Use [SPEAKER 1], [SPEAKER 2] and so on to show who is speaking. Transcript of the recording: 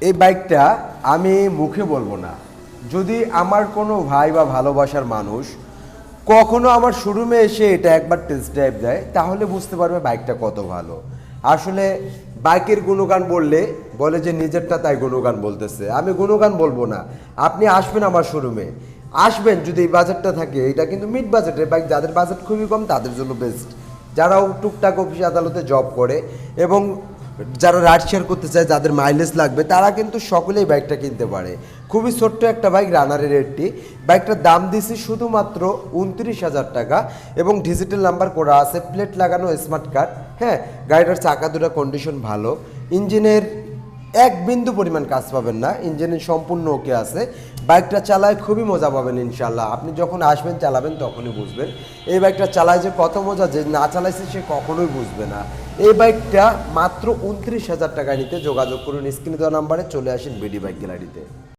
[SPEAKER 1] এই বাইকটা আমি মুখে বলবো না, যদি আমার কোনো ভাই বা ভালোবাসার মানুষ কখনো আমার শোরুমে এসে এটা একবার টেস্ট ড্রাইভ দেয় তাহলে বুঝতে পারবে বাইকটা কত ভালো। আসলে বাইকের গুণগান বললে বলে যে নিজেরটা তাই গুণগান বলতেছে, আমি গুণগান বলবো না। আপনি আসবেন আমার শোরুমে, আসবেন যদি এই বাজেটটা থাকে। এটা কিন্তু মিড বাজেটের বাইক, যাদের বাজেট খুবই কম তাদের জন্য বেস্ট। যারাও টুকটাক অফিস আদালতে জব করে এবং যারা রাইড শেয়ার করতে চায়, যাদের মাইলেজ লাগবে, তারা কিন্তু সকলেই বাইকটা কিনতে পারে। খুবই ছোট্ট একটা বাইক, রানারের রেটটি। বাইকটার দাম দিছি শুধুমাত্র 29,000 টাকা এবং ডিজিটাল নাম্বার করা আছে, প্লেট লাগানো, স্মার্ট কার্ড। হ্যাঁ, গাড়িটার চাকা দুটো কন্ডিশন ভালো, ইঞ্জিনের এক বিন্দু পরিমাণ কাজ পাবেন না, ইঞ্জিনের সম্পূর্ণ ওকে আছে। বাইকটা চালায় খুবই মজা পাবেন ইনশাল্লাহ। আপনি যখন আসবেন চালাবেন তখনই বুঝবেন এই বাইকটা চালায় যে কত মজা, যে না চালাইছে সে কখনোই বুঝবে না। এই বাইকটা মাত্র 29,000 টাকা নিতে যোগাযোগ করুন, স্ক্রিনে দেওয়া নাম্বারে চলে আসেন বিডি বাইক গ্যালারিতে।